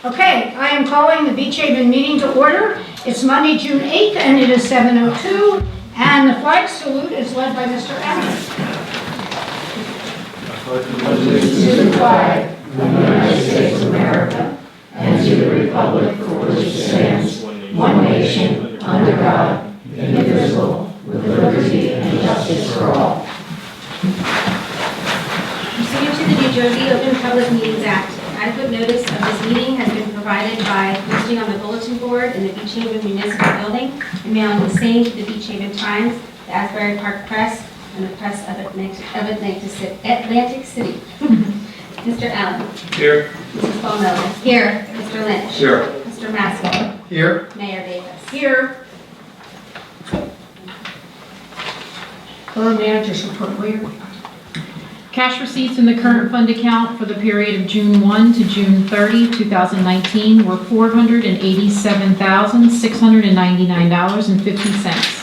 Okay, I am calling the Beach Haven meeting to order. It's Monday, June 8th, and it is 7:02, and the flag salute is led by Mr. Allen. To the flag of the United States of America and to the republic for which it stands, one nation, under God, indivisible, with liberty and justice for all. Pursuant to the New Jersey Open Public Meetings Act, adequate notice of this meeting has been provided by posting on the bulletin board in the Beach Haven Municipal Building and mailing the same to the Beach Haven Times, the Asbury Park Press, and the Press of Atlantic City. Mr. Allen. Here. Mrs. Ball Miller. Here. Mr. Lynch. Here. Mr. Maskell. Here. Mayor Davis. Here. Borough Manager's report, where? Cash receipts in the current fund account for the period of June 1 to June 30, 2019 were $487,699.50.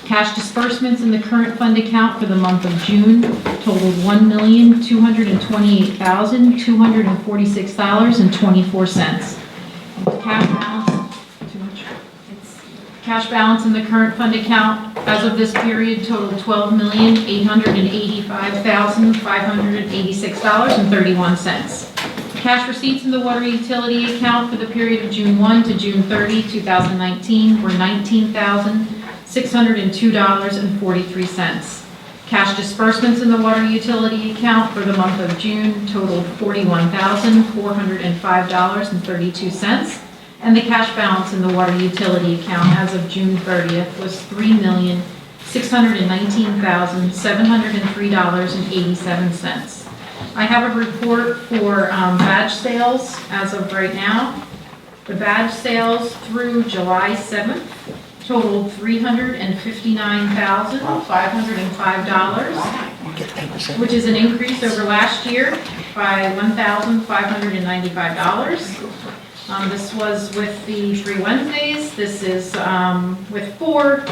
Cash disbursements in the current fund account for the month of June totaled $1,228,246.24. Cash balance in the current fund account as of this period totaled $12,885,586.31. Cash receipts in the water utility account for the period of June 1 to June 30, 2019 were $19,602.43. Cash disbursements in the water utility account for the month of June totaled $41,405.32. And the cash balance in the water utility account as of June 30th was $3,619,703.87. I have a report for badge sales as of right now. The badge sales through July 7th totaled $359,505, which is an increase over last year by $1,595. This was with the 3 Wednesdays. This is with 4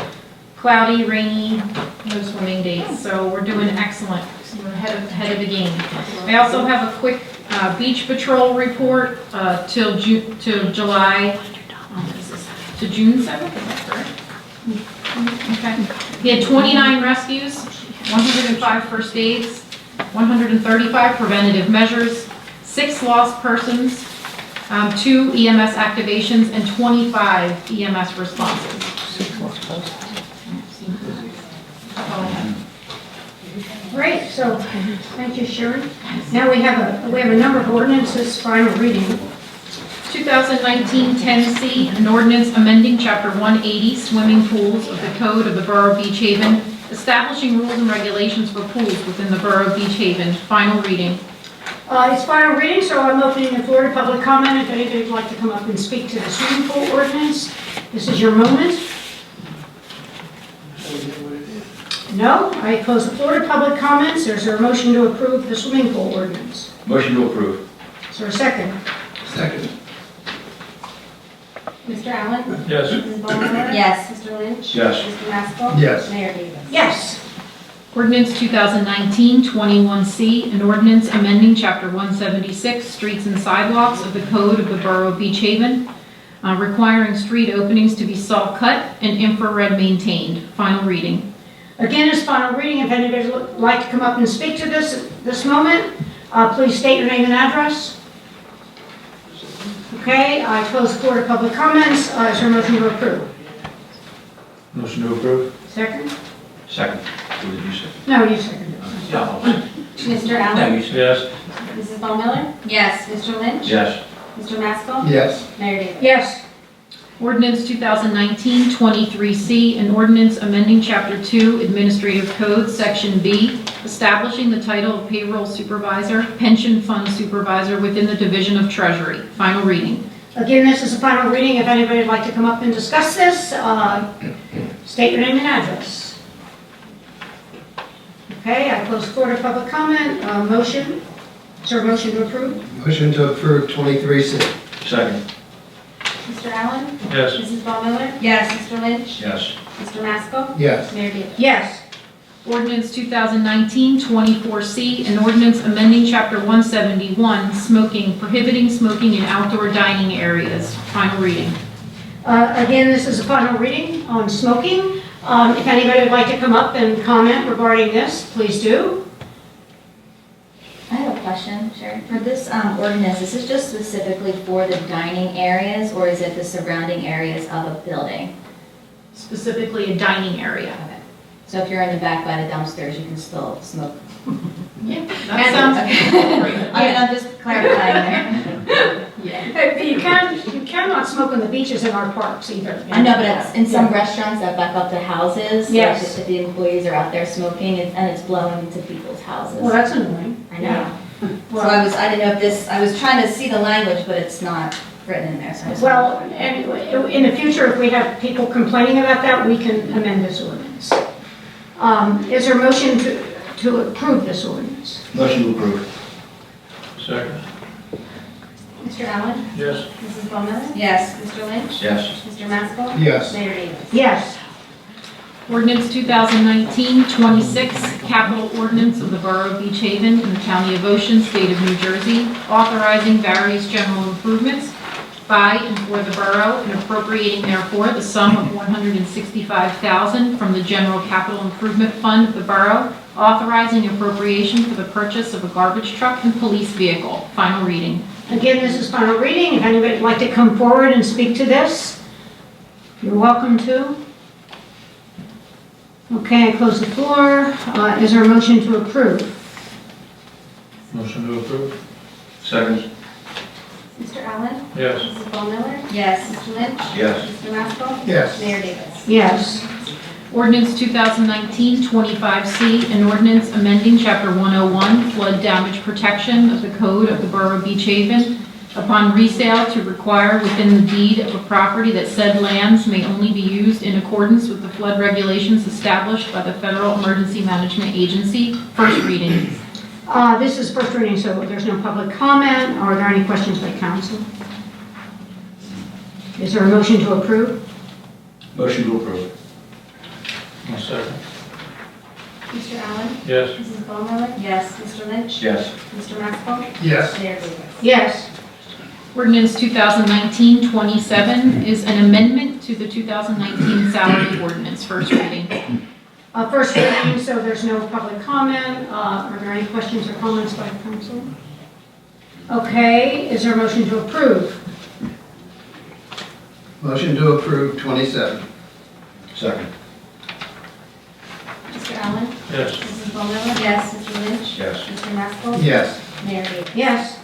cloudy, rainy, no swimming days. So we're doing excellent. We're ahead of the game. I also have a quick beach patrol report till July, to June 7th. Is that correct? Okay. He had 29 rescues, 105 first aids, 135 preventative measures, 6 lost persons, 2 EMS activations, and 25 EMS responses. Great, so thank you, Sharon. Now we have a number of ordinances, final reading. 2019-10C, an ordinance amending Chapter 180 swimming pools of the Code of the Borough of Beach Haven, establishing rules and regulations for pools within the Borough of Beach Haven. Final reading. It's final reading, so I'm opening the floor to public comment. If anybody would like to come up and speak to the swimming pool ordinance, this is your moment. No? I close the floor to public comments. Is there a motion to approve the swimming pool ordinance? Motion to approve. Is there a second? Second. Mr. Allen. Yes. Mrs. Ball Miller. Yes. Mr. Lynch. Yes. Mr. Maskell. Yes. Mayor Davis. Yes. Ordinance 2019-21C, an ordinance amending Chapter 176, Streets and Sidewalks of the Code of the Borough of Beach Haven, requiring street openings to be saw cut and infrared maintained. Final reading. Again, it's final reading. If anybody would like to come up and speak to this moment, please state your name and address. Okay, I close the floor to public comments. Is there a motion to approve? Motion to approve. Second? Second. What did you say? No, you seconded it. No. Mr. Allen. you said. Yes. Mrs. Ball Miller. Yes. Mr. Lynch. Yes. Mr. Maskell. Yes. Mayor Davis. Yes. Ordinance 2019-23C, an ordinance amending Chapter 2 Administrative Code, Section B, establishing the title of payroll supervisor, pension fund supervisor within the Division of Treasury. Final reading. Again, this is a final reading. If anybody would like to come up and discuss this, state your name and address. Okay, I close the floor to public comment. Motion. Is there a motion to approve? Motion to approve 23C. Second. Mr. Allen. Yes. Mrs. Ball Miller. Yes. Mr. Lynch. Yes. Mr. Maskell. Yes. Mayor Davis. Yes. Ordinance 2019-24C, an ordinance amending Chapter 171, smoking, prohibiting smoking in outdoor dining areas. Final reading. Again, this is a final reading on smoking. If anybody would like to come up and comment regarding this, please do. I have a question, Sherry. For this ordinance, is this just specifically for the dining areas, or is it the surrounding areas of a building? Specifically a dining area. So if you're in the back by the dumpsters, you can still smoke? That sounds great. I mean, I'm just clarifying there. You cannot smoke on the beaches in our parks either. I know, but it's in some restaurants that back up to houses. like Yes. If the employees are out there smoking and it's blowing into people's houses. Well, that's annoying. I know. So Well, I didn't know if this, I was trying to see the language, but it's not written in there, so I just. well, anyway, in the future, if we have people complaining about that, we can amend this ordinance. Is there a motion to approve this ordinance? Motion to approve. Second. Mr. Allen? Yes. Mrs. Ball Miller? Yes. Mr. Lynch? Yes. Mr. Maskell? Yes. Mayor Davis? Yes. Ordinance 2019-26, capital ordinance of the Borough of Beach Haven in the County of Ocean, State of New Jersey, authorizing various general improvements by and for the borough and appropriating therefore the sum of $165,000 from the General Capital Improvement Fund of the borough, authorizing appropriation for the purchase of a garbage truck and police vehicle. Final reading. Again, this is final reading. If anybody would like to come forward and speak to this, you're welcome to. Okay, I close the floor. Is there a motion to approve? Motion to approve. Second. Mr. Allen? Yes. Mrs. Ball Miller? Yes. Mr. Lynch? Yes. Mr. Maskell? Yes. Mayor Davis? Yes. Ordinance 2019-25C, an ordinance amending Chapter 101, flood damage protection of the Code of the Borough of Beach Haven, upon resale to require within the deed of a property that said lands may only be used in accordance with the flood regulations established by the Federal Emergency Management Agency. First reading. This is first reading, so there's no public comment. Are there any questions by council? Is there a motion to approve? Motion to approve. Second. Mr. Allen? Yes. Mrs. Ball Miller? Yes. Mr. Lynch? Yes. Mr. Maskell? Yes. Mayor Davis? Yes. Ordinance 2019-27 is an amendment to the 2019 salary ordinance. First reading. First reading, so there's no public comment. Are there any questions or comments by council? Okay, is there a motion to approve? Motion to approve 27. Second. Mr. Allen? Yes. Mrs. Ball Miller? Yes. Mr. Lynch? Yes. Mr. Maskell? Yes. Mayor Davis? Yes.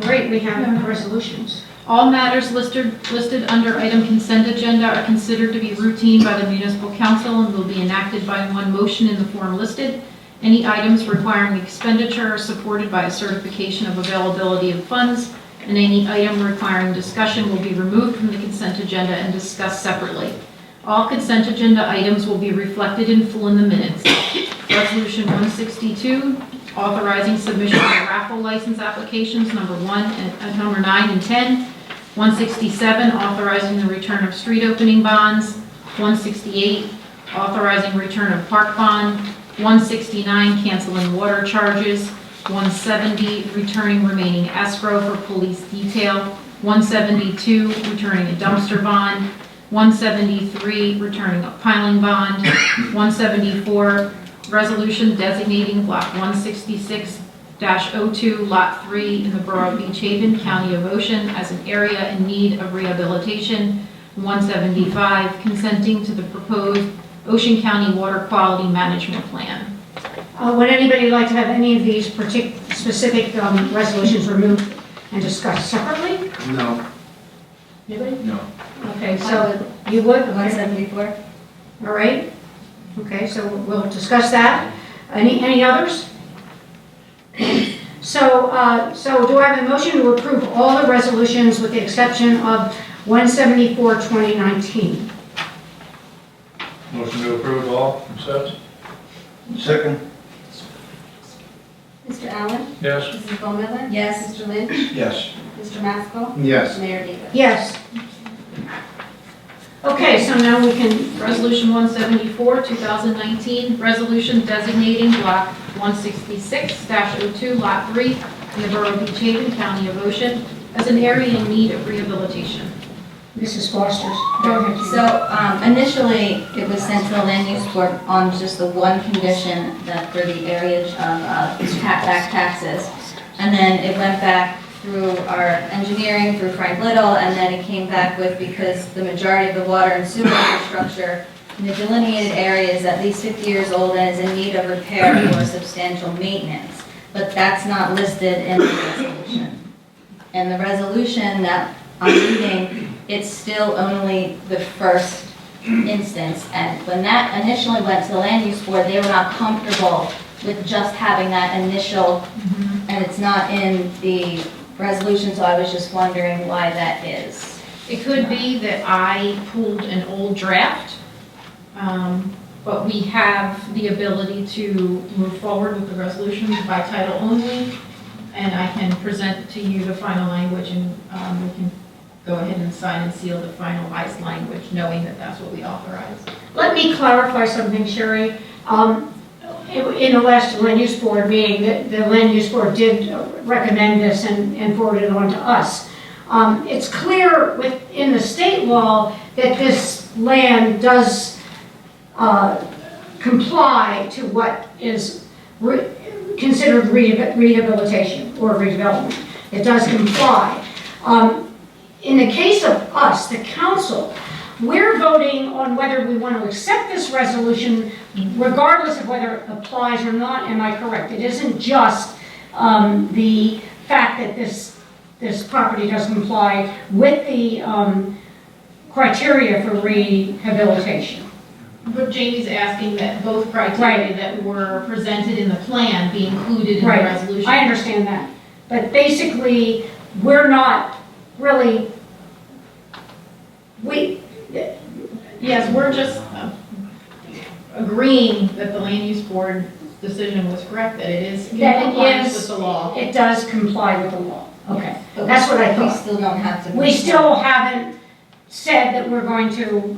Great, we have resolutions. All matters listed under item consent agenda are considered to be routine by the municipal council and will be enacted by one motion in the form listed. Any items requiring expenditure are supported by a certification of availability of funds, and any item requiring discussion will be removed from the consent agenda and discussed separately. All consent agenda items will be reflected in full in the minutes. Resolution 162, authorizing submission of raffle license applications number 9 and 10. 167, authorizing the return of street opening bonds. 168, authorizing return of park bond. 169, canceling water charges. 170, returning remaining escrow for police detail. 172, returning a dumpster bond. 173, returning a piling bond. 174, resolution designating block 166-02, lot 3 in the Borough of Beach Haven, County of Ocean as an area in need of rehabilitation. 175, consenting to the proposed Ocean County Water Quality Management Plan. Would anybody like to have any of these specific resolutions removed and discussed separately? No. Anybody? No. Okay, so you would? 174? All right. Okay, so we'll discuss that. Any others? So do I have a motion to approve all the resolutions with the exception of 174, 2019? Motion to approve all consent. Second. Mr. Allen? Yes. Mrs. Ball Miller? Yes. Mr. Lynch? Yes. Mr. Maskell? Yes. Mayor Davis? Yes. Okay, so now we can, Resolution 174, 2019, resolution designating block 166-02, lot 3 in the borough of Beach Haven, county of Ocean, as an area in need of rehabilitation. Mrs. Foster's, go ahead. So initially, it was sent to the land use board on just the one condition that for the area of back taxes. And then it went back through our engineering, through Frank Little, and then it came back with, because the majority of the water and sewer infrastructure in the delineated area is at least 50 years old and is in need of repair or substantial maintenance. But that's not listed in the resolution. And the resolution that I'm reading, it's still only the first instance. And when that initially went to the land use board, they were not comfortable with just having that initial, and it's not in the resolution, so I was just wondering why that is. It could be that I pulled an old draft, but we have the ability to move forward with the resolution by title only, and I can present to you the final language, and we can go ahead and sign and seal the finalized language, knowing that that's what we authorize. Let me clarify something, Sherry. In the last land use board meeting, the land use board did recommend this and forwarded it on to us. It's clear within the state law that this land does comply to what is considered rehabilitation or redevelopment. It does comply. In the case of us, the council, we're voting on whether we want to accept this resolution regardless of whether it applies or not. Am I correct? It isn't just the fact that this property does comply with the criteria for rehabilitation. But Jamie's asking that both criteria that were presented in the plan be included in the Right. resolution. I understand that. But basically, we're not really, Yes, we're just agreeing that the land use board decision was correct, that it is in That it compliance is- with the law. it does comply with the law. Okay, But that's what I We thought. still don't have to. We still haven't said that we're going to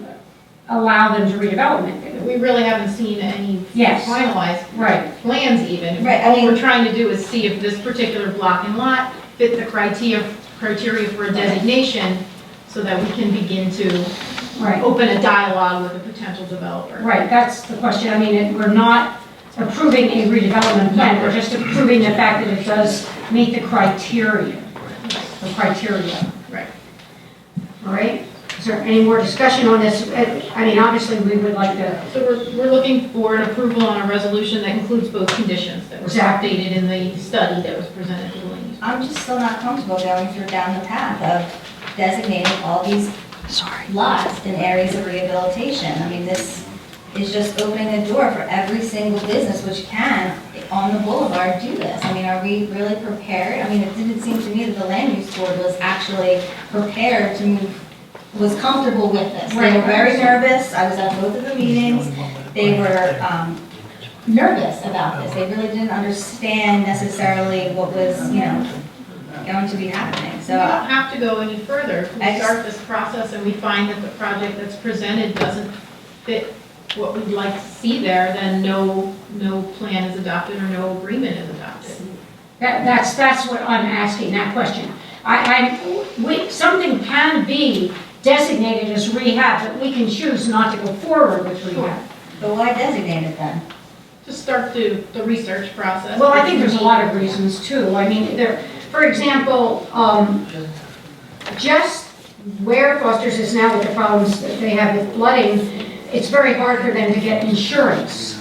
allow them to redevelopment. We really haven't seen any Yes. finalized Right, plans even. Right, I All mean- we're trying to do is see if this particular block and lot fit the criteria for a designation so that we can begin to right, open a dialogue with a potential developer. right, that's the question. I mean, we're not approving a redevelopment plan, we're just approving the fact that it does meet the criteria. The criteria. Right. All right? Is there any more discussion on this? I mean, obviously, we would like to, So we're looking for an approval on a resolution that includes both conditions that were Exactly. stated in the study that was presented to the land use. I'm just still not comfortable going down the path of designating all these lots in areas of rehabilitation. I mean, this is just opening the door for every single business which can, on the boulevard, do this. I mean, are we really prepared? I mean, it didn't seem to me that the land use board was actually prepared to move, was comfortable with this. They were very nervous. I was at both of the meetings. They were nervous about this. They really didn't understand necessarily what was, going to be happening. We So don't have to go any further. If I we just- start this process and we find that the project that's presented doesn't fit what we'd like to see there, then no plan is adopted or no agreement is adopted. that's what I'm asking, that question. Something can be designated as rehab, but we can choose not to go forward with rehab. but why designate it then? To start the research process. Well, I think there's a lot of reasons too. I mean, for example, just where Foster's is now with the problems that they have with flooding, it's very hard for them to get insurance.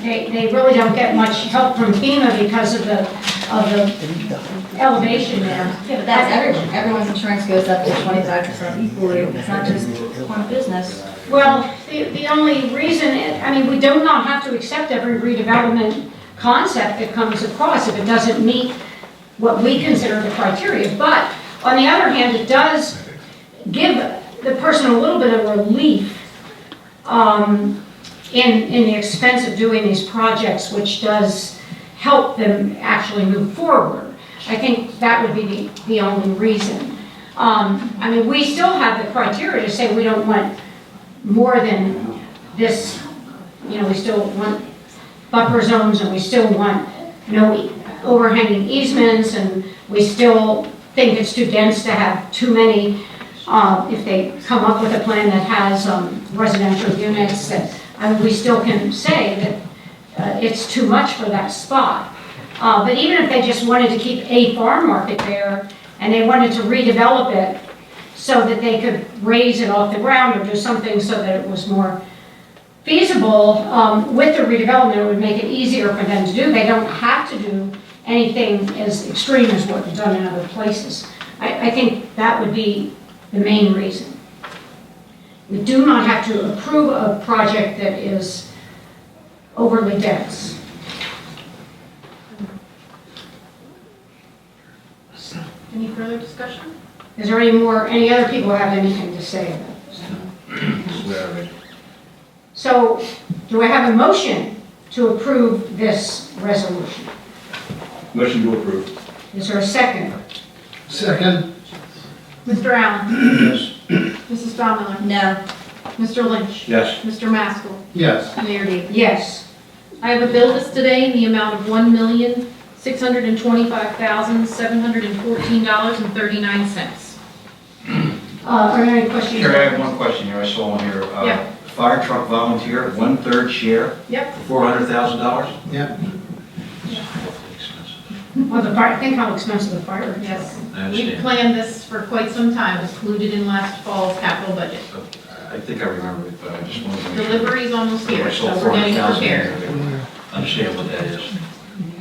They really don't get much help from FEMA because of the elevation there. Yeah, but that's everyone. Everyone's insurance goes up to 25% equally. It's not just one business. Well, the only reason, we do not have to accept every redevelopment concept that comes across if it doesn't meet what we consider the criteria. But on the other hand, it does give the person a little bit of relief in the expense of doing these projects, which does help them actually move forward. I think that would be the only reason. I mean, we still have the criteria to say we don't want more than this, we still want buffer zones, and we still want no overhanging easements, and we still think it's too dense to have too many, if they come up with a plan that has residential units, that, we still can say that it's too much for that spot. But even if they just wanted to keep a farm market there, and they wanted to redevelop it so that they could raise it off the ground or do something so that it was more feasible, with the redevelopment, it would make it easier for them to do. They don't have to do anything as extreme as what was done in other places. I think that would be the main reason. We do not have to approve a project that is overly dense. Any further discussion? Is there any other people have anything to say about this? So, do I have a motion to approve this resolution? Motion to approve. Is there a second? Second. Mr. Allen? Yes. Mrs. Baumiller? No. Mr. Lynch? Yes. Mr. Maskell? Yes. Mayor Davis? Yes. I have a bill list today in the amount of $1,625,714.39. Are there any questions? Sure, I have one question here, I saw on here. Yeah. Fire truck volunteer, 1/3 share, Yep. $400,000? Yep. Well, the fire, think how expensive the fire is. Yes. I We understand. planned this for quite some time, it was included in last fall's capital budget. I think I remember it, but I just wanted to make sure. Delivery's almost I here, saw so we're getting 400,000 prepared. there. Understand what that is.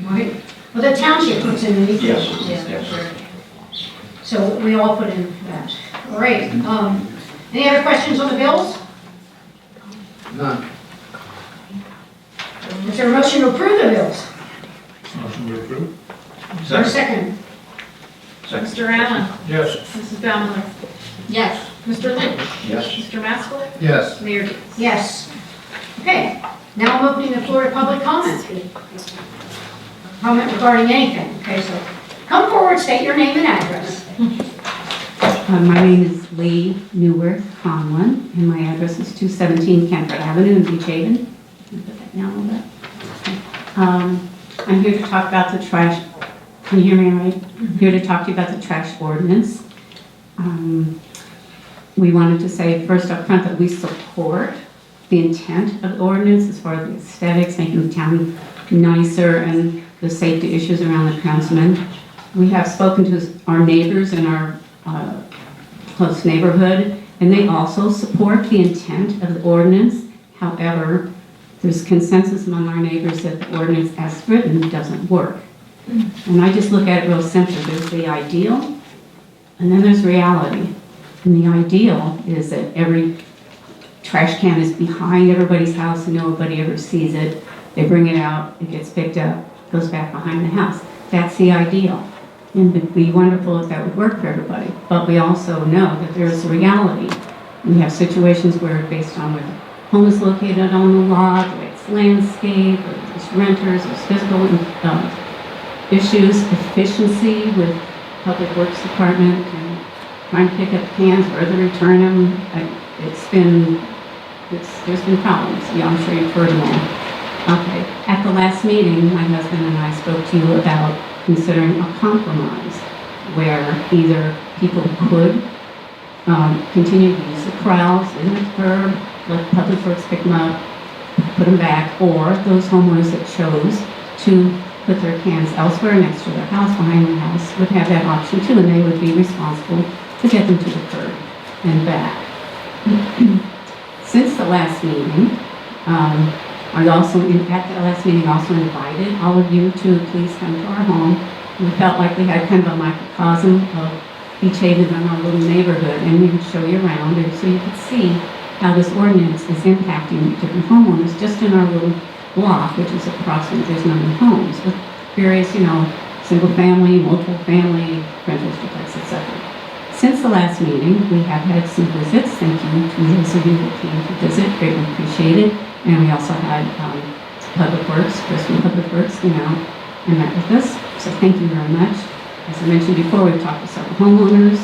Right? Well, the township puts in the. Yes, yes. So we all put in that. All right. Any other questions on the bills? None. Is there a motion to approve the bills? Motion to approve. Is there a second? Second. Mr. Allen? Yes. Mrs. Baumiller? Yes. Mr. Lynch? Yes. Mr. Maskell? Yes. Mayor Davis? Yes. Okay, now I'm opening the floor to public comment. Comment regarding anything. Okay, so come forward, state your name and address. My name is Lee Newworth Conlon, and my address is 217 Kentford Avenue in Beach Haven. Can I put that down a little bit? I'm here to talk about the trash. Can you hear me all right? I'm here to talk to you about the trash ordinance. We wanted to say first up front that we support the intent of the ordinance as far as the aesthetics, making the town nicer, and the safety issues around the councilman. We have spoken to our neighbors in our close neighborhood, and they also support the intent of the ordinance. However, there's consensus among our neighbors that the ordinance as written doesn't work. And I just look at it real simply. There's the ideal, and then there's reality. And the ideal is that every trash can is behind everybody's house and nobody ever sees it. They bring it out, it gets picked up, goes back behind the house. That's the ideal. And it'd be wonderful if that would work for everybody. But we also know that there's a reality. We have situations where, based on where the home is located on the lot, the way it's landscaped, or there's renters, there's physical issues, efficiency with Public Works Department, and trying to pick up cans, where to return them. There's been problems. Yeah, I'm sure you've heard them all. Okay. At the last meeting, my husband and I spoke to you about considering a compromise where either people could continue to use the corrals in the curb, let Public Works pick them up, put them back, or those homeowners that chose to put their cans elsewhere next to their house, behind their house, would have that option too, and they would be responsible to get them to the curb and back. Since the last meeting, at the last meeting, also invited all of you to please come to our home. We felt like we had kind of a microcosm of Beach Haven in our little neighborhood, and we would show you around, and so you could see how this ordinance is impacting different homeowners just in our little block, which is approximately, there's 9 homes with various, single family, multiple family, rentals, duplex, etc. Since the last meeting, we have had some visits. Thank you to those of you that came to visit, greatly appreciated. And we also had Public Works, Chris from Public Works came out and met with us. So thank you very much. As I mentioned before, we've talked to several homeowners.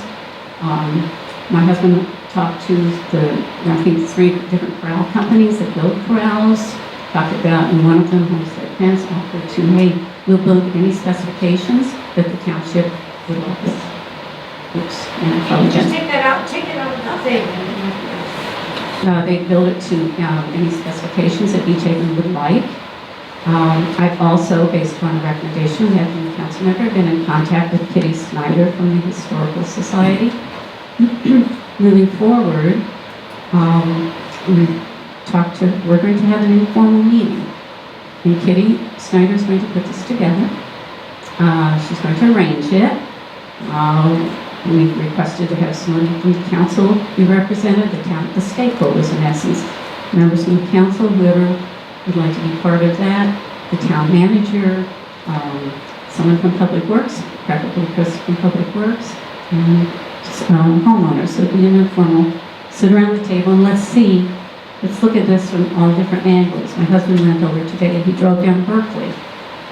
My husband talked to I think 3 different corral companies that build corrals, talked about, and one of them, Homestead Fence, offered to, hey, we'll build any specifications that the township would like us. Oops, and I Can probably you just just, take that out of the thing? they build it to any specifications that each of them would like. I've also, based upon a recommendation, we have from the council member, been in contact with Kitty Snyder from the Historical Society. Moving forward, we're going to have an informal meeting. And Kitty Snyder's going to put this together. She's going to arrange it. We've requested to have someone from the council be represented, the stakeholders in essence, members from the council, whoever would like to be part of that, the town manager, someone from Public Works, preferably Chris from Public Works, and homeowners. So it'll be an informal, sit around the table and let's look at this from all different angles. My husband went over today and he drove down Berkeley,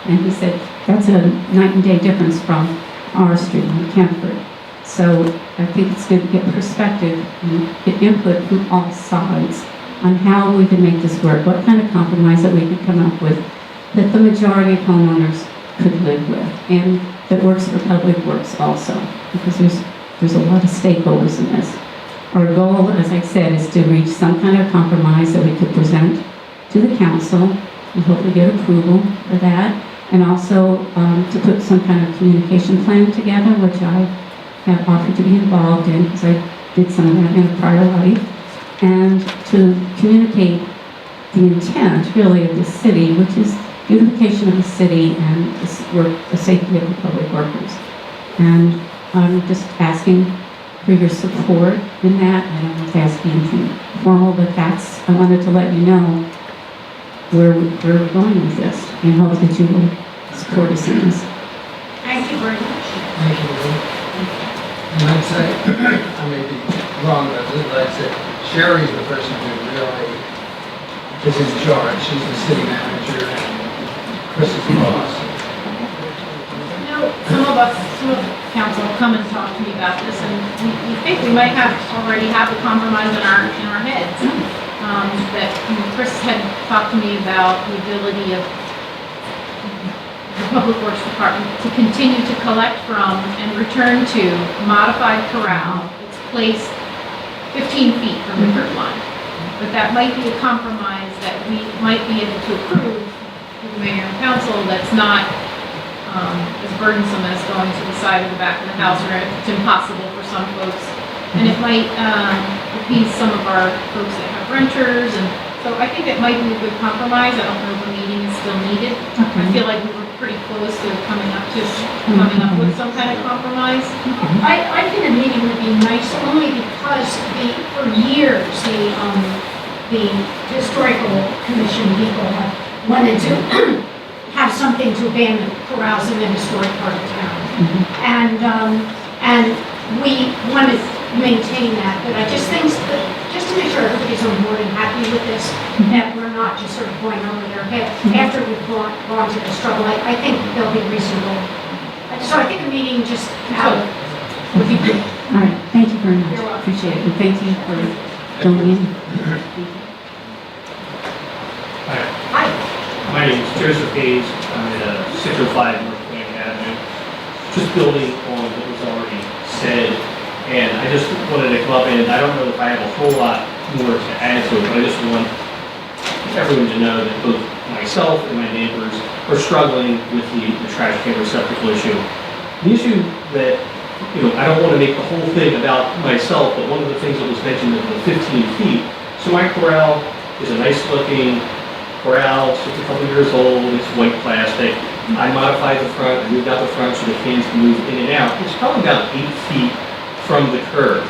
and he said that's a night and day difference from our street in Kentford. So I think it's good to get perspective and get input from all sides on how we can make this work, what kind of compromise that we could come up with that the majority of homeowners could live with, and that works for Public Works also, because there's a lot of stakeholders in this. Our goal, as I said, is to reach some kind of compromise that we could present to the council and hopefully get approval for that, and also to put some kind of communication plan together, which I have offered to be involved in because I did some of that in a prior life, and to communicate the intent really of the city, which is beautification of the city and the safety of the public workers. And I'm just asking for your support in that. I don't know if that's anything formal, but I wanted to let you know where we're going with this and hope that you will support us in this. Thank you very much. Thank you, Lou. And I'd say, I may be wrong about this, but I'd say Sherry's the person who really is in charge. She's the city manager and Chris is the boss. Some of council come and talk to me about this, and we think we might already have a compromise in our heads. That Chris had talked to me about the ability of the Public Works Department to continue to collect from and return to modified corral. It's placed 15 feet from the curb line. But that might be a compromise that we might be able to approve through the mayor and council that's not as burdensome as going to the side of the back of the house, or it's impossible for some folks. And it might appease some of our folks that have renters, and so I think it might be a good compromise. I don't know if a meeting is still needed. I feel like we were pretty close to coming up with some kind of compromise. I think a meeting would be nice only because for years, the historical commission people have wanted to have something to abandon corrals in the historic part of town. And we want to maintain that, but I just think that, just to make sure everybody's on board and happy with this, that we're not just sort of going over their head after we've gone to the struggle. I think they'll be reasonable. So I think a meeting just out would be good. All right, thank you very much. You're welcome. Appreciate it, and thank you for filling in. Hi. My name is Joseph Hayes. I'm at 605 North Atlantic Avenue. Just building on what was already said, and I just wanted to come up, and I don't know if I have a whole lot more to add to it, but I just want everyone to know that both myself and my neighbors are struggling with the trash can receptacle issue. The issue that, I don't want to make the whole thing about myself, but one of the things that was mentioned is the 15 feet. So my corral is a nice looking corral, it's just a couple years old, it's white plastic. I modified the front, I moved out the front so the cans can move in and out. It's probably about 8 feet from the curb.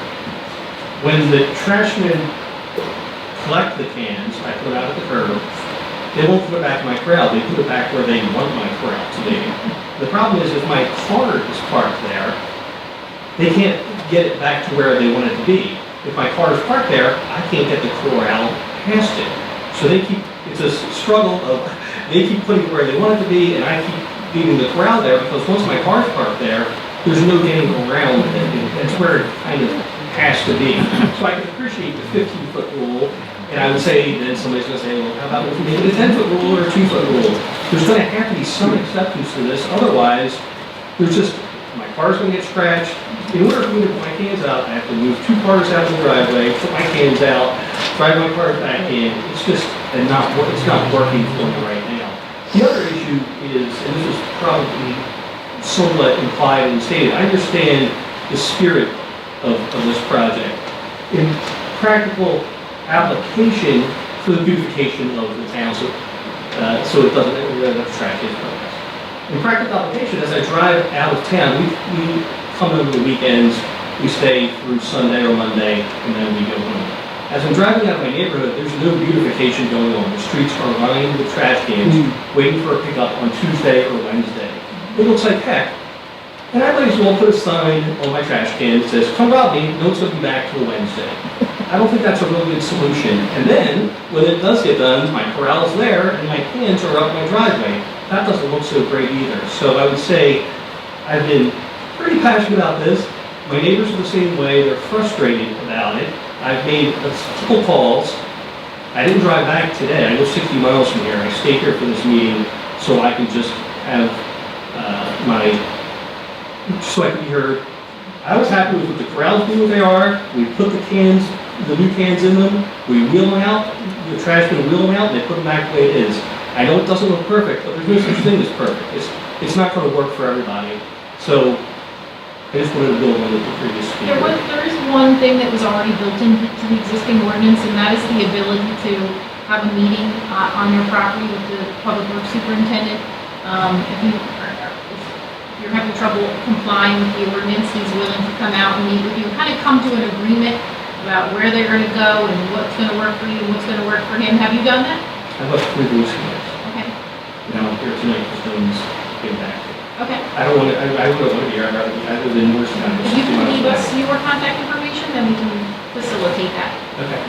When the trashmen collect the cans, I put it out at the curb, they won't put it back in my corral, they put it back where they want my corral to be. The problem is if my car is parked there, they can't get it back to where they want it to be. If my car is parked there, I can't get the corral past it. So it's a struggle of, they keep putting it where they want it to be, and I keep leaving the corral there, because once my car's parked there, there's no getting around it, and that's where it kind of has to be. So I can appreciate the 15-foot rule, and I would say, then somebody's gonna say, well, how about if we make it a 10-foot rule or a 2-foot rule? There's gonna have to be some exceptions to this, otherwise, there's just, my car's gonna get scratched. In order for me to put my cans out, I have to move 2 cars out of the driveway, put my cans out, drive my car back in. It's just, it's not working for me right now. The other issue is, and this is probably somewhat implied and stated, I understand the spirit of this project. In practical application for the beautification of the town, so it doesn't, trash is focused. In practical application, as I drive out of town, we come over the weekends, we stay through Sunday or Monday, and then we go home. As I'm driving out of my neighborhood, there's no beautification going on. The streets are lined with trash cans, waiting for a pickup on Tuesday or Wednesday. It looks like heck. And I might as well put a sign on my trash can that says, come rob me, no one's going to be back till Wednesday. I don't think that's a really good solution. And then, when it does get done, my corral's there and my cans are up my driveway. That doesn't look so great either. So I would say I've been pretty passionate about this. My neighbors are the same way. They're frustrated about it. I've made a couple calls. I didn't drive back today. I go 60 miles from here. I stayed here for this meeting so I can just have so I can be heard. I was happy with what the corrals do what they are. We put the cans, the new cans in them. We wheel them out. The trash can wheel them out and they put them back the way it is. I know it doesn't look perfect, but there's no such thing as perfect. It's not going to work for everybody. So I just wanted to build on the previous speaker. There is one thing that was already built into the existing ordinance, and that is the ability to have a meeting on your property with the public works superintendent. If you're having trouble complying with the ordinance, he's willing to come out and meet with you, kind of come to an agreement about where they're going to go and what's going to work for you and what's going to work for him. Have you done that? I've left 3 weeks ago. Okay. Now I'm here tonight because no one's getting back. Okay. I don't want to be here. I'd rather be, I live in Morristown. If you can leave us your contact information, then we can facilitate that. Okay.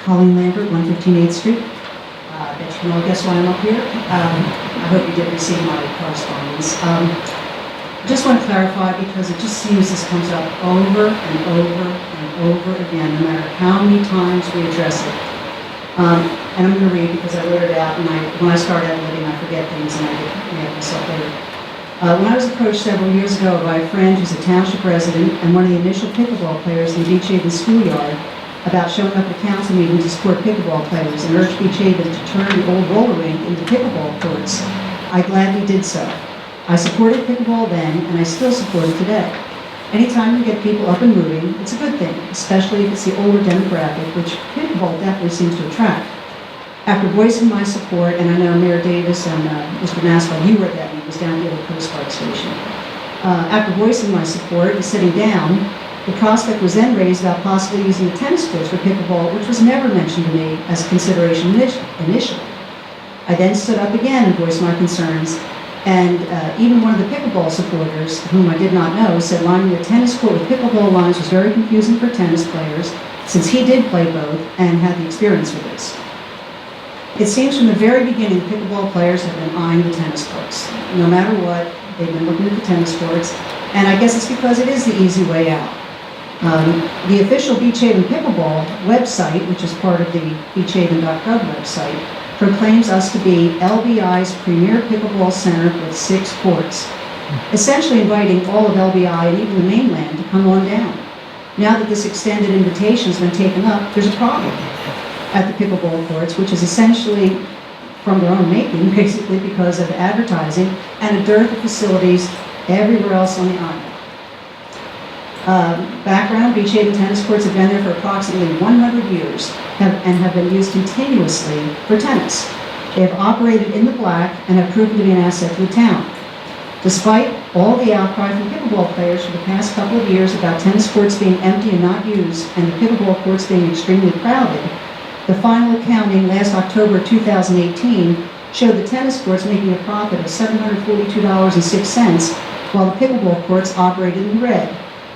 Colleen Lambert, 115 8th Street. Bet you can all guess why I'm up here. I hope you did receive my correspondence. Just want to clarify because it just seems this comes up over and over and over again, no matter how many times we address it. And I'm going to read because I wrote it out, and when I start out living, I forget things and I get mad at myself later. When I was approached several years ago by a friend who's a township resident and one of the initial pickleball players in the Beach Haven schoolyard about showing up at council meetings to support pickleball players and urged Beach Haven to turn the old roller rink into pickleball courts, I gladly did so. I supported pickleball then, and I still support it today. Anytime you get people up and moving, it's a good thing, especially if it's the older demographic, which pickleball definitely seems to attract. After voicing my support, and I know Mayor Davis and Mr. Maswell, you were at that meeting, was down at the old Coast Guard station. After voicing my support and sitting down, the prospect was then raised about possibly using the tennis courts for pickleball, which was never mentioned to me as a consideration initially. I then stood up again and voiced my concerns, and even one of the pickleball supporters, whom I did not know, said lining the tennis court with pickleball lines was very confusing for tennis players, since he did play both and had the experience with this. It seems from the very beginning pickleball players have been eyeing the tennis courts. No matter what, they've been looking at the tennis courts, and I guess it's because it is the easy way out. The official Beach Haven Pickleball website, which is part of the beachhaven.gov website, proclaims us to be LBI's premier pickleball center with 6 courts, essentially inviting all of LBI and even the mainland to come on down. Now that this extended invitation has been taken up, there's a problem at the pickleball courts, which is essentially from their own making, basically because of advertising and a dearth of facilities everywhere else on the island. Background, Beach Haven tennis courts have been there for approximately 100 years and have been used continuously for tennis. They have operated in the black and have proven to be an asset to the town. Despite all the outcry from pickleball players for the past couple of years about tennis courts being empty and not used and the pickleball courts being extremely crowded, the final accounting last October 2018 showed the tennis courts making a profit of $742.06, while the pickleball courts operated in the red,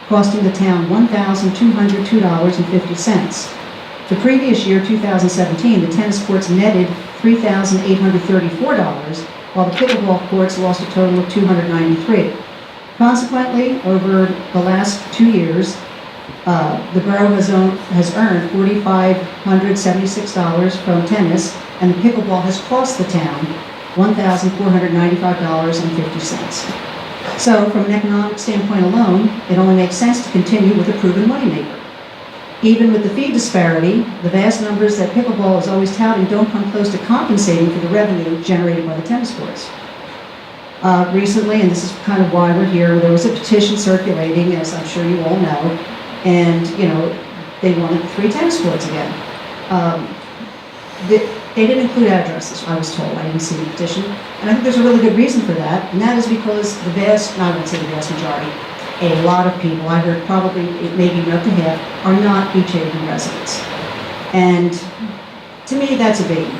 costing the town $1,202.50. The previous year, 2017, the tennis courts netted $3,834, while the pickleball courts lost a total of $293. Consequently, over the last 2 years, the borough has earned $4,576 from tennis, and the pickleball has cost the town $1,495.50. So, from an economic standpoint alone, it only makes sense to continue with a proven moneymaker. Even with the fee disparity, the vast numbers that pickleball is always touting don't come close to compensating for the revenue generated by the tennis courts. Recently, and this is kind of why we're here, there was a petition circulating, as I'm sure you all know, and, they wanted 3 tennis courts again. They didn't include addresses, I was told. I didn't see the petition. And I think there's a really good reason for that, and that is because I wouldn't say the vast majority, a lot of people, I heard probably maybe up to half, are not Beach Haven residents. And to me, that's a biggie.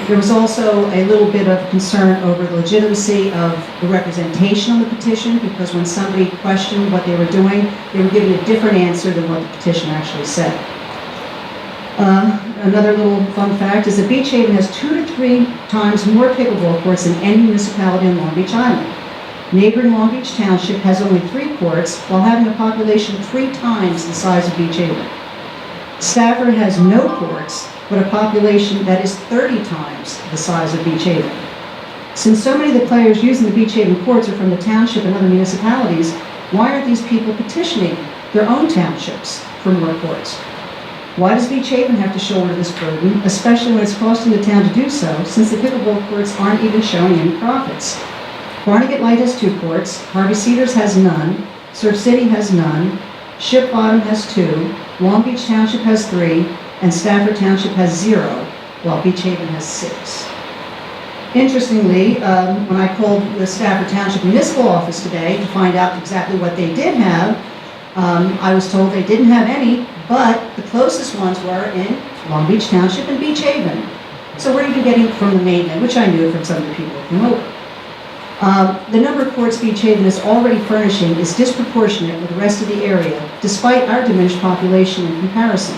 There was also a little bit of concern over the legitimacy of the representation on the petition, because when somebody questioned what they were doing, they were giving a different answer than what the petition actually said. Another little fun fact is that Beach Haven has 2 to 3 times more pickleball courts than any municipality on Long Beach Island. Neighboring Long Beach Township has only 3 courts, while having a population 3 times the size of Beach Haven. Stafford has no courts, but a population that is 30 times the size of Beach Haven. Since so many of the players using the Beach Haven courts are from the township and other municipalities, why aren't these people petitioning their own townships for more courts? Why does Beach Haven have to shoulder this burden, especially when it's costing the town to do so, since the pickleball courts aren't even showing any profits? Barnegat Light has 2 courts, Harvey Cedars has none, Surf City has none, Ship Bottom has 2, Long Beach Township has 3, and Stafford Township has 0, while Beach Haven has 6. Interestingly, when I called the Stafford Township Municipal Office today to find out exactly what they did have, I was told they didn't have any, but the closest ones were in Long Beach Township and Beach Haven. So we're even getting from the mainland, which I knew from some of the people who came over. The number of courts Beach Haven is already furnishing is disproportionate with the rest of the area, despite our diminished population in comparison.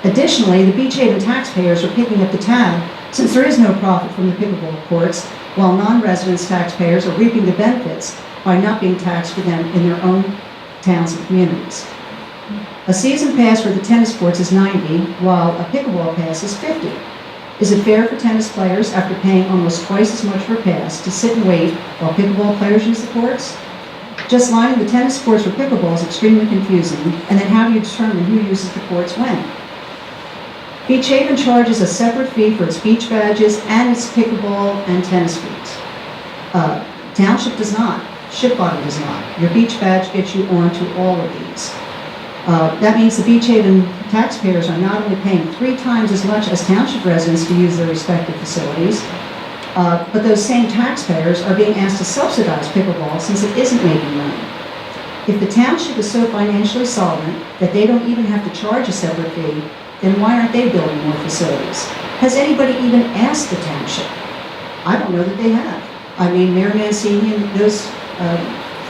Additionally, the Beach Haven taxpayers are picking up the tab since there is no profit from the pickleball courts, while non-residents taxpayers are reaping the benefits by not being taxed for them in their own towns and communities. A season pass for the tennis courts is $90, while a pickleball pass is $50. Is it fair for tennis players, after paying almost twice as much for a pass, to sit and wait while pickleball players use the courts? Just lining the tennis courts for pickleball is extremely confusing, and then how do you determine who uses the courts when? Beach Haven charges a separate fee for its beach badges and its pickleball and tennis fees. Township does not. Ship Bottom does not. Your beach badge gets you onto all of these. That means the Beach Haven taxpayers are not only paying 3 times as much as township residents to use their respective facilities, but those same taxpayers are being asked to subsidize pickleball since it isn't making money. If the township is so financially solvent that they don't even have to charge a separate fee, then why aren't they building more facilities? Has anybody even asked the township? I don't know that they have. I mean, Mayor Mancini and those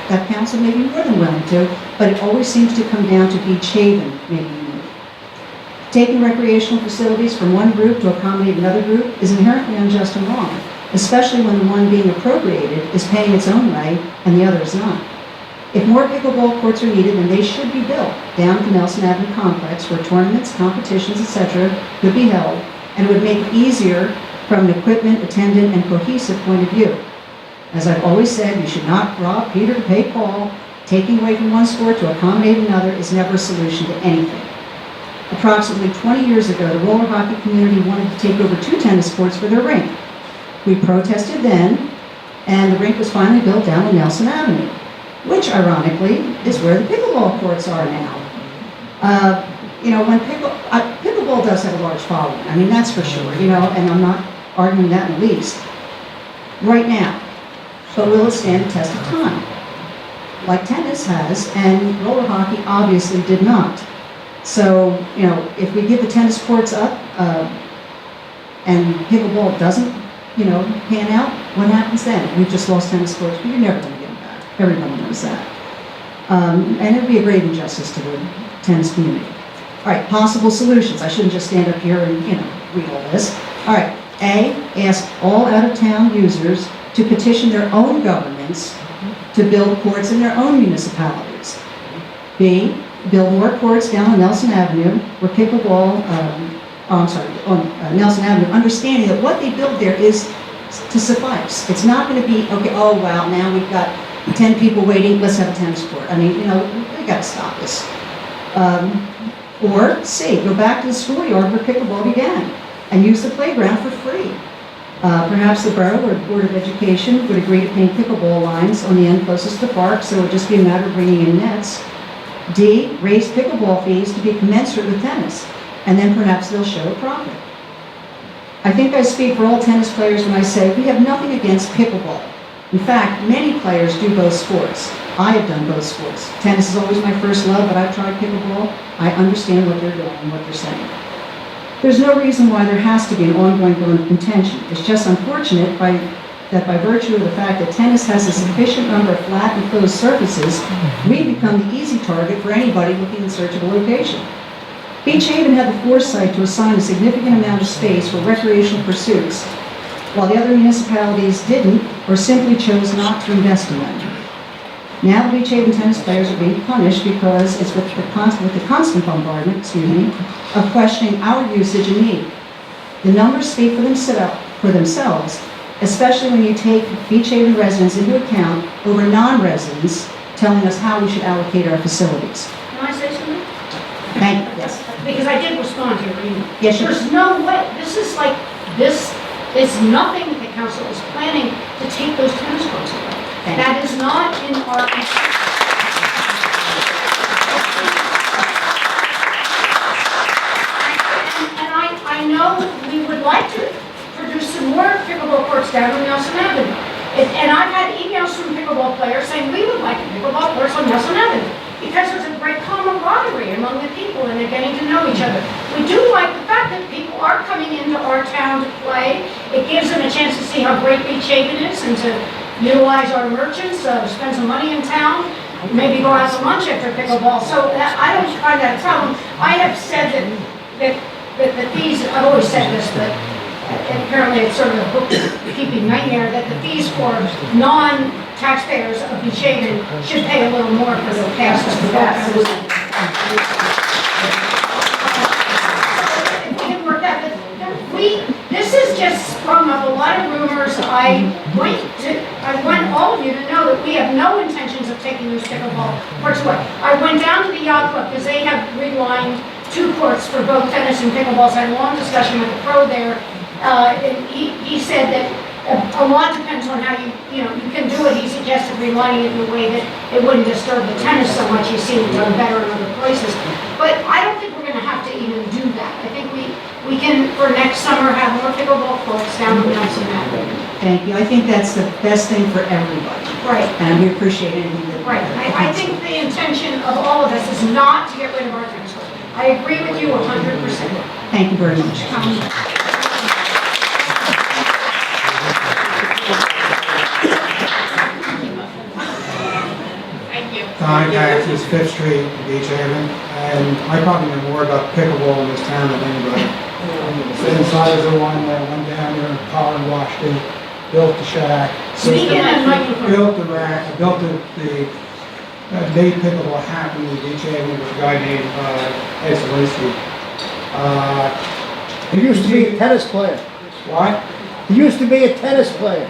that council may be more than willing to, but it always seems to come down to Beach Haven making a move. Taking recreational facilities from one group to accommodate another group is inherently unjust and wrong, especially when the one being appropriated is paying its own way and the other is not. If more pickleball courts are needed, then they should be built down at the Nelson Avenue complex where tournaments, competitions, etc. could be held, and it would make it easier from an equipment, attendant, and cohesive point of view. As I've always said, you should not rob Peter to pay Paul. Taking away from one sport to accommodate another is never a solution to anything. Approximately 20 years ago, the roller hockey community wanted to take over 2 tennis courts for their rink. We protested then, and the rink was finally built down on Nelson Avenue, which ironically is where the pickleball courts are now. When pickleball does have a large following, I mean, that's for sure, and I'm not arguing that in the least. Right now, but will it stand the test of time? Like tennis has, and roller hockey obviously did not. So, if we give the tennis courts up, and pickleball doesn't, pan out, what happens then? We've just lost tennis courts, but you're never going to get them back. Everybody knows that. And it would be a great injustice to the tennis community. All right, possible solutions. I shouldn't just stand up here and, read all this. All right, A, ask all out-of-town users to petition their own governments to build courts in their own municipalities. B, build more courts down on Nelson Avenue where pickleball, on Nelson Avenue, understanding that what they build there is to suffice. It's not going to be, okay, oh, wow, now we've got 10 people waiting, let's have a tennis court. I mean, we got to stop this. Or C, go back to the schoolyard where pickleball began and use the playground for free. Perhaps the borough or Board of Education would agree to paint pickleball lines on the end closest to the park, so it would just be a matter of bringing in nets. D, raise pickleball fees to be commensurate with tennis, and then perhaps they'll show a profit. I think I speak for all tennis players when I say we have nothing against pickleball. In fact, many players do both sports. I have done both sports. Tennis is always my first love, but I've tried pickleball. I understand what they're doing and what they're saying. There's no reason why there has to be an ongoing bone of contention. It's just unfortunate that by virtue of the fact that tennis has a sufficient number of flat and closed surfaces, we become the easy target for anybody looking in search of a location. Beach Haven had the foresight to assign a significant amount of space for recreational pursuits, while the other municipalities didn't or simply chose not to invest in them. Now the Beach Haven tennis players are being punished because it's with the constant bombardment, of questioning our usage and need. The numbers speak for themselves, especially when you take Beach Haven residents into account over non-residents telling us how we should allocate our facilities. Can I say something? Thank you, yes. Because I did respond to your email. Yes, you There's no way, this is nothing that the council is planning to take those tennis courts away. Thank That is not in our. And I know we would like to produce some more pickleball courts down on Nelson Avenue. And I've had emails from pickleball players saying we would like a pickleball course on Nelson Avenue because there's a great camaraderie among the people and they're getting to know each other. We do like the fact that people are coming into our town to play. It gives them a chance to see how great Beach Haven is and to utilize our merchants, spend some money in town, maybe go out to lunch after pickleball. So I don't find that a problem. I have said that the fees, I've always said this, but apparently it's sort of a bookkeeping nightmare, that the fees for non-taxpayers of Beach Haven should pay a little more for their passes. This has just sprung up a lot of rumors. I want all of you to know that we have no intentions of taking those pickleball courts away. I went down to the yacht club because they have relined 2 courts for both tennis and pickleball. So I had a long discussion with the pro there. And he said that a lot depends on how you can do it. He suggested relining it in a way that it wouldn't disturb the tennis so much. You see it done better in other places. But I don't think we're going to have to even do that. I think we can, for next summer, have more pickleball courts down on Nelson Avenue. Thank you. I think that's the best thing for everybody. Right. And we appreciate anything that. Right. I think the intention of all of us is not to get rid of our tennis court. I agree with you 100%. Thank you very much. Don Gaxis, 5th Street, Beach Haven, and I probably know more about pickleball in this town than anybody. Same size as the one that went down there, power washed it, built the shack. Speak in that microphone. Built the rack, built the made pickleball happen in Beach Haven with a guy named Ed Zielinski. He used to be a tennis player. What? He used to be a tennis player.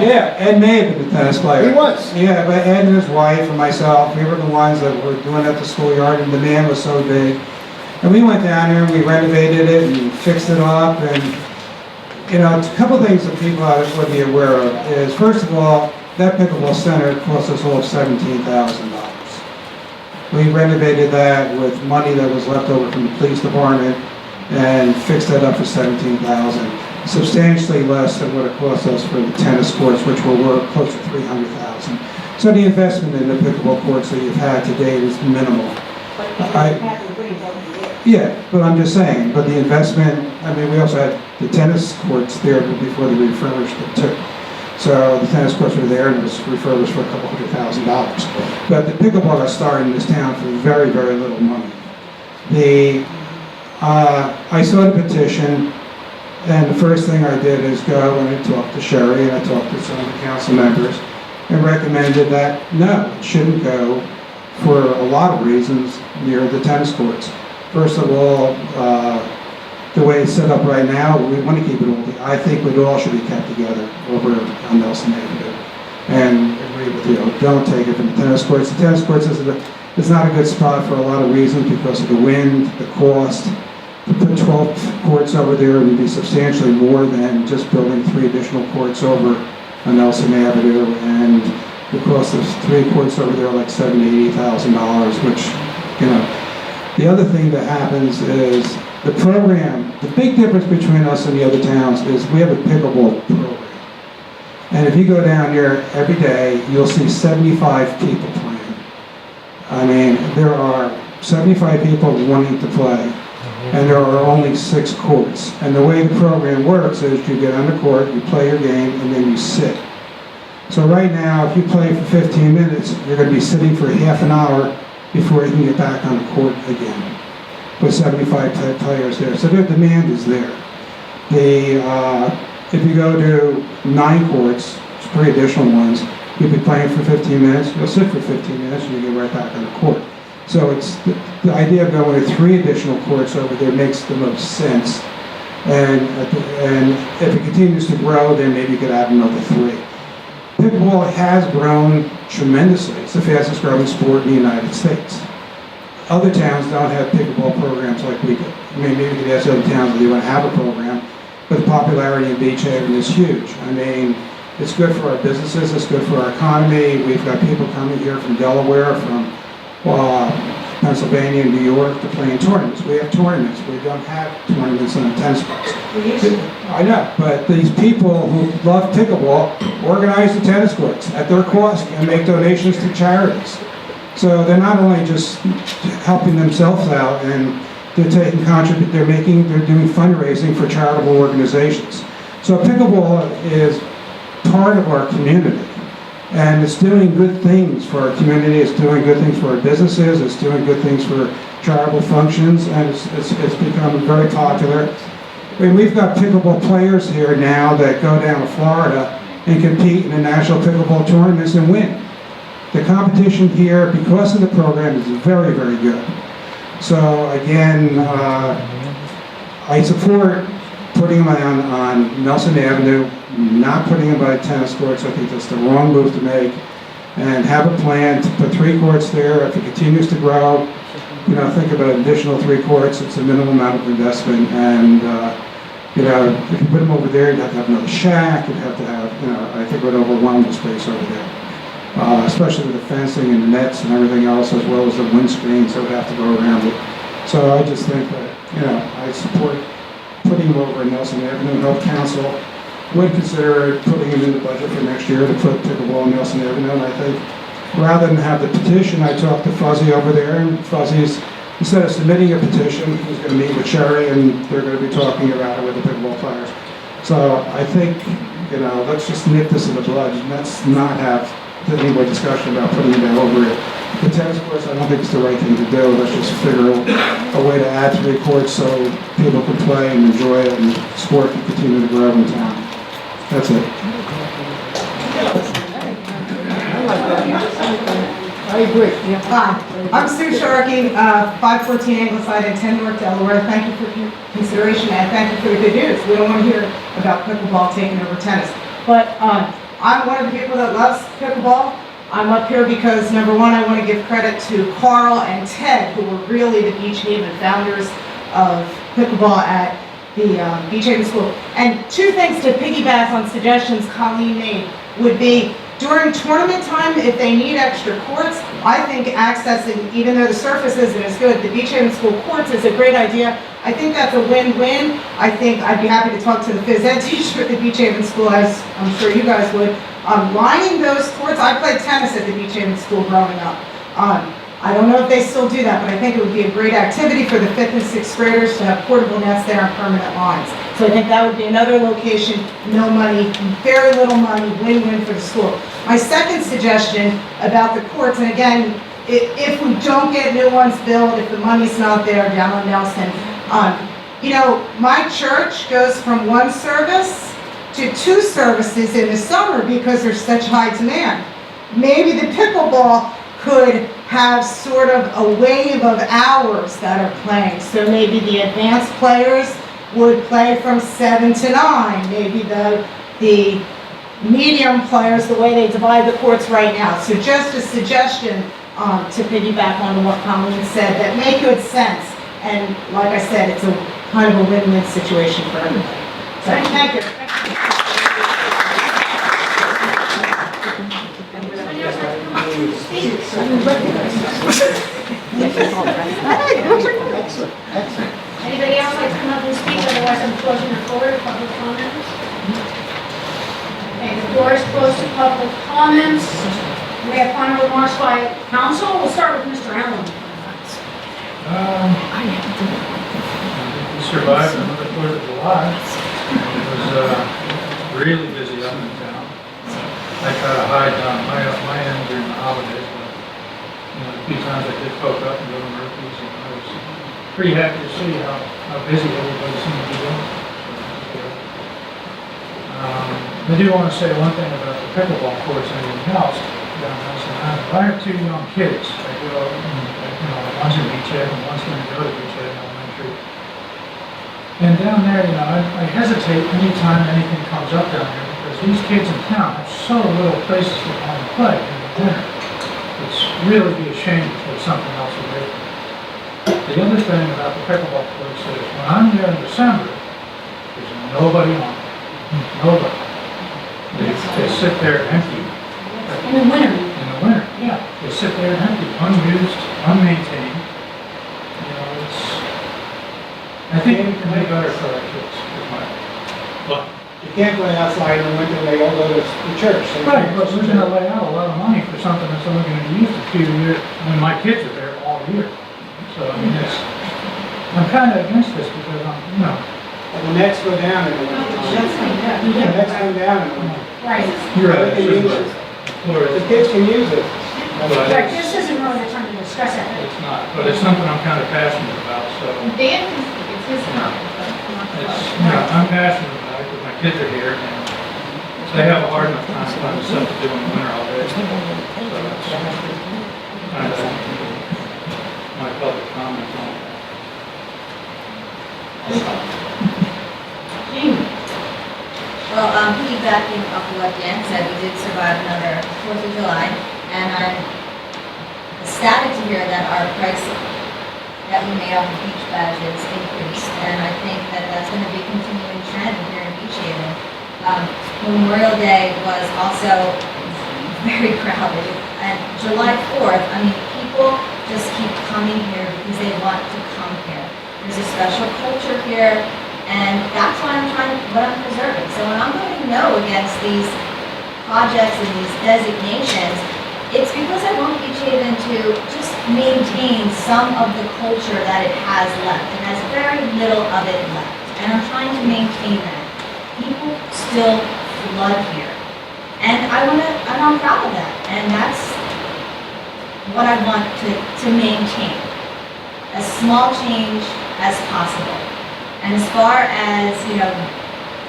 Yeah, Ed may have been the tennis player. He was. Yeah, but Ed and his wife and myself, we were the ones that were doing it at the schoolyard, and the demand was so big. And we went down there and we renovated it and fixed it up, and a couple of things that people ought to be aware of is, first of all, that pickleball center cost us all $17,000. We renovated that with money that was left over from the police department and fixed that up for $17,000. Substantially less than what it cost us for the tennis courts, which were close to $300,000. So the investment in the pickleball courts that you've had today is minimal. Yeah, but I'm just saying, but the investment, we also had the tennis courts there before they refurbished it too. So the tennis courts were there and it was refurbished for $200,000. But the pickleball got started in this town for very, very little money. I saw the petition, and the first thing I did is go and I talked to Sherry, and I talked to some of the council members, and recommended that, no, it shouldn't go for a lot of reasons near the tennis courts. First of all, the way it's set up right now, we want to keep it all, I think it all should be kept together over on Nelson Avenue. And agree with you, don't take it from the tennis courts. The tennis courts is not a good spot for a lot of reasons because of the wind, the cost. To put 12 courts over there would be substantially more than just building 3 additional courts over on Nelson Avenue. And the cost of 3 courts over there like $70,000 to $80,000, which, you know. The other thing that happens is the program, the big difference between us and the other towns is we have a pickleball program. And if you go down there every day, you'll see 75 people playing. I mean, there are 75 people wanting to play, and there are only 6 courts. And the way the program works is you get on the court, you play your game, and then you sit. So right now, if you play for 15 minutes, you're going to be sitting for half an hour before you can get back on the court again, with 75 players there. So the demand is there. If you go to 9 courts, 3 additional ones, you'll be playing for 15 minutes, you'll sit for 15 minutes, and you get right back on the court. So it's the idea of going to 3 additional courts over there makes the most sense. And if it continues to grow, then maybe you could add another 3. Pickleball has grown tremendously. It's the fastest growing sport in the United States. Other towns don't have pickleball programs like we do. I mean, maybe you could ask other towns if they want to have a program, but the popularity in Beach Haven is huge. I mean, it's good for our businesses, it's good for our economy. We've got people coming here from Delaware, from Pennsylvania and New York to play in tournaments. We have tournaments. We don't have tournaments on the tennis courts. I know, but these people who love pickleball organize the tennis courts at their cost and make donations to charities. So they're not only just helping themselves out, and they're doing fundraising for charitable organizations. So pickleball is part of our community. And it's doing good things for our community, it's doing good things for our businesses, it's doing good things for charitable functions, and it's become very popular. I mean, we've got pickleball players here now that go down to Florida and compete in the national pickleball tournaments and win. The competition here, because of the program, is very, very good. So again, I support putting them on Nelson Avenue, not putting them by tennis courts. I think that's the wrong move to make. And have a plan to put 3 courts there. If it continues to grow, you know, think about an additional 3 courts. It's a minimal amount of investment. And, you know, if you put them over there, you'd have to have another shack. You'd have to have, you know, I think it would overwhelm the space over there. Especially with the fencing and the nets and everything else, as well as the windscreens that would have to go around it. So I just think that, you know, I support putting them over in Nelson Avenue. Health Council would consider putting them in the budget for next year to put pickleball in Nelson Avenue. And I think rather than have the petition, I talked to Fuzzy over there, and Fuzzy's, instead of submitting a petition, he's going to meet with Sherry, and they're going to be talking about it with the pickleball players. So I think, you know, let's just nip this in the bud. Let's not have any more discussion about putting it over it. The tennis courts, I don't think it's the right thing to do. Let's just figure a way to add 3 courts so people can play and enjoy it, and sport can continue to grow in town. That's it. I agree. Hi, I'm Sue Sharkey, 514 Ingleside in 10 North Delaware. Thank you for your consideration, and thank you for the good news. We don't want to hear about pickleball taking over tennis. But I'm one of the people that loves pickleball. I'm up here because, number one, I want to give credit to Carl and Ted, who were really the Beach Haven founders of pickleball at the Beach Haven School. And 2 things to piggyback on suggestions Colleen made would be, during tournament time, if they need extra courts, I think accessing, even though the surface isn't as good, the Beach Haven School courts is a great idea. I think that's a win-win. I think I'd be happy to talk to the phys ed teacher at the Beach Haven School, as I'm sure you guys would. Lining those courts, I played tennis at the Beach Haven School growing up. I don't know if they still do that, but I think it would be a great activity for the 5th and 6th graders to have portable nets there and permanent lines. So I think that would be another location, no money, very little money, win-win for the school. My second suggestion about the courts, and again, if we don't get new ones built, if the money's not there down on Nelson, my church goes from one service to 2 services in the summer because there's such high demand. Maybe the pickleball could have sort of a wave of hours that are playing. So maybe the advanced players would play from 7 to 9. Maybe the medium players, the way they divide the courts right now. So just a suggestion to piggyback on what Colleen said that make good sense. And like I said, it's a kind of a win-win situation for everybody. So thank you. Anybody else like to come up and speak? Otherwise, I'm closing the floor to public comments. Okay, the floor is closed to public comments. We have final remarks by council. We'll start with Mr. Allen. We survived another 4th of July. It was really busy up in town. I try to hide down my end during the holidays, but the few times I did poke up and go to Murphy's, and I was pretty happy to see how busy everybody seemed to be doing. I do want to say one thing about the pickleball courts and everything else down Nelson Island. I have 2 young kids. They go, one's in Beachhead and one's going to go to Beachhead Elementary. And down there, I hesitate anytime anything comes up down there because these kids in town have so little places to go and play in the winter. It's really be a shame to take something else away. The other thing about the pickleball courts is when I'm there in December, there's nobody on. Nobody. They sit there empty. In the winter. In the winter, yeah. They sit there empty, unused, unmaintained. I think we can make better for our kids. But You can't play outside in the winter, they all go to the church. right, but we're going to lay out a lot of money for something that's only going to be used a few years. My kids are there all year. So, I'm kind of against this because The nets go down in the winter. The nets come down in the winter. Right. You're They can use it. The kids can use it. Right, this isn't really the time to discuss that. It's not, but it's something I'm kind of passionate about, so. Dan can speak, it's his comment, but not the It's, I'm passionate about it because my kids are here and they have a hard enough time finding stuff to do in the winter all day. So that's kind of my public comment on it. Well, piggybacking off of what Dan said, we did survive another 4th of July, and I'm ecstatic to hear that our price that we made off of beach badges increased, and I think that that's going to be a continuing trend here in Beach Haven. Memorial Day was also very crowded, and July 4th, people just keep coming here because they want to come here. There's a special culture here, and that's what I'm preserving. So when I'm voting no against these projects and these designations, it's because I want Beach Haven to just maintain some of the culture that it has left. It has very little of it left, and I'm trying to maintain that. People still flood here, and I'm proud of that, and that's what I want to maintain. As small change as possible. And as far as,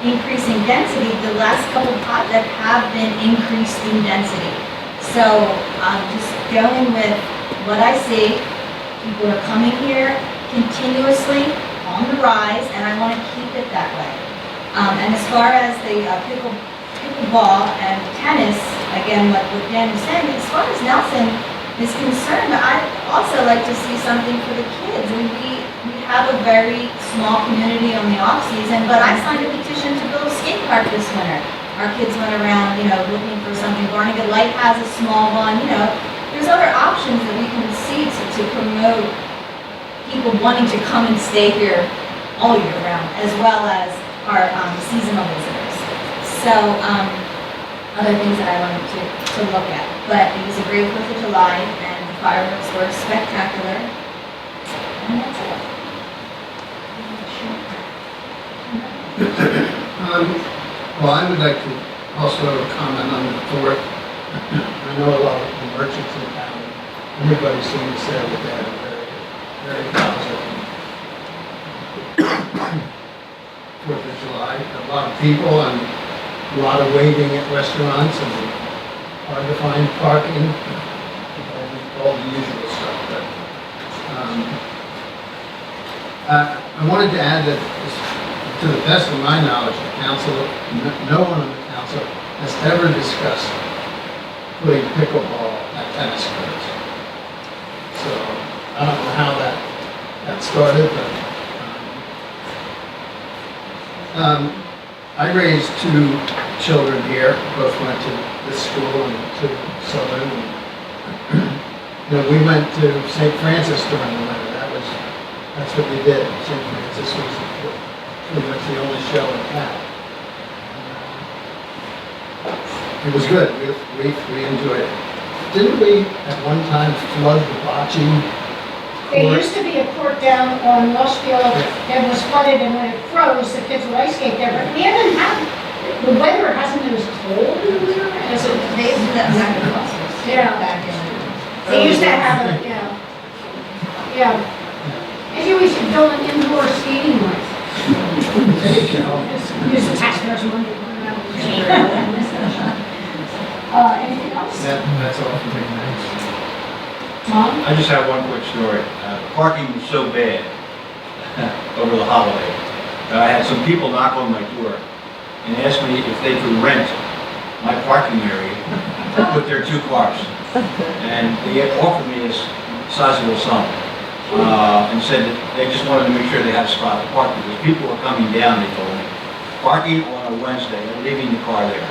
increasing density, the last couple of projects have been increased in density. So I'm just going with what I see. People are coming here continuously on the rise, and I want to keep it that way. And as far as the pickleball and tennis, again, what Dan was saying, as far as Nelson is concerned, I'd also like to see something for the kids. We have a very small community on the off-season, but I signed a petition to build a skate park this winter. Our kids went around, looking for something. Barnegat Light has a small one, There's other options that we can see to promote people wanting to come and stay here all year round, as well as our seasonal visitors. So, other things that I wanted to look at. But it was a great 4th of July, and the fireworks were spectacular. And that's it. Well, I would like to also comment on the 4th. I know a lot of the merchants in town everybody seemed to say that they had a very, very positive 4th of July. A lot of people and a lot of waiting at restaurants and hard to find parking, all the usual stuff. But I wanted to add that, to the best of my knowledge, the council, no one on the council has ever discussed putting pickleball at tennis courts. So I don't know how that started, but I raised 2 children here, both went to this school and to Southern. You know, we went to St. Francis during the winter. That's what we did. St. Francis was pretty much the only show in town. It was good. We enjoyed it. Didn't we at one time flood the bocce There court? used to be a court down on Lushfield that was flooded, and when it froze, the kids would ice skate there, but we haven't had, the weather hasn't been as cold in the winter as it, yeah. They used to have it, yeah. Yeah. Maybe we should build an indoor skating rink. There you go. Use the taxpayers' money. Anything else? That's all for me. Thanks. Tom? I just have one quick story. Parking was so bad over the holiday that I had some people knock on my door and ask me if they could rent my parking area to put their 2 cars. And they offered me this sizable sum and said that they just wanted to make sure they had a spot to park because people were coming down, they told me, parking on a Wednesday and leaving the car there.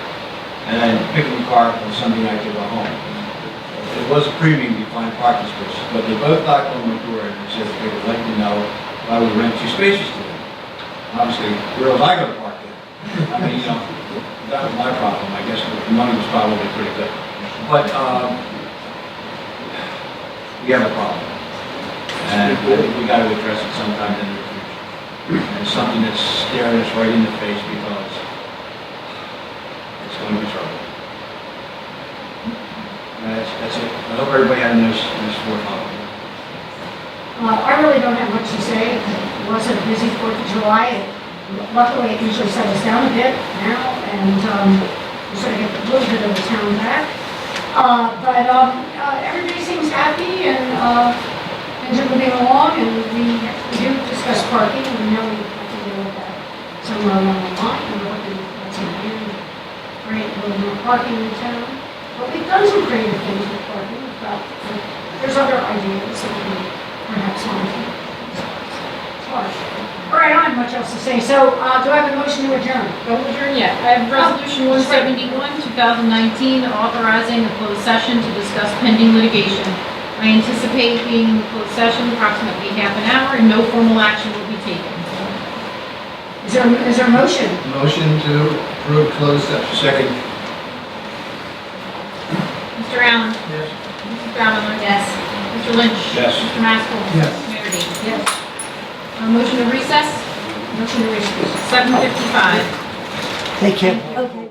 And then picking the car up on Sunday night to go home. It was a premium to find parking spaces, but they both knocked on my door and said they would like to know if I would rent 2 spaces to them. Obviously, where was I going to park there? I mean, you know, that was my problem. I guess the money was probably pretty good. But we have a problem. And I think we got to address it sometime in the future. And it's something that's staring us right in the face because it's going to be trouble. That's it. I hope everybody had a nice 4th holiday. I really don't have much to say. It was a busy 4th of July. Luckily, it usually settles down a bit now, and we sort of get a little bit of the town back. But everybody seems happy, and things are moving along, and we do discuss parking. We know we have to deal with that somewhere along the line. We're looking at some new, create a little more parking in town. But we've done some creative things with parking. There's other ideas that we perhaps want to. It's hard. All right, I don't have much else to say. So, do I have a motion to adjourn? Don't adjourn yet. I have Resolution 171, 2019, authorizing a closed session to discuss pending litigation. I anticipate being in the closed session approximately half an hour, and no formal action will be taken. Is there a motion? Motion to approve closed session. Second. Mr. Allen? Yes. Mrs. Bauer? Yes. Mr. Lynch? Yes. Mr. Maskell? Yes. Mayor Dane? Yes. Motion to recess, Motion to recess. 7:55. Take care. Okay.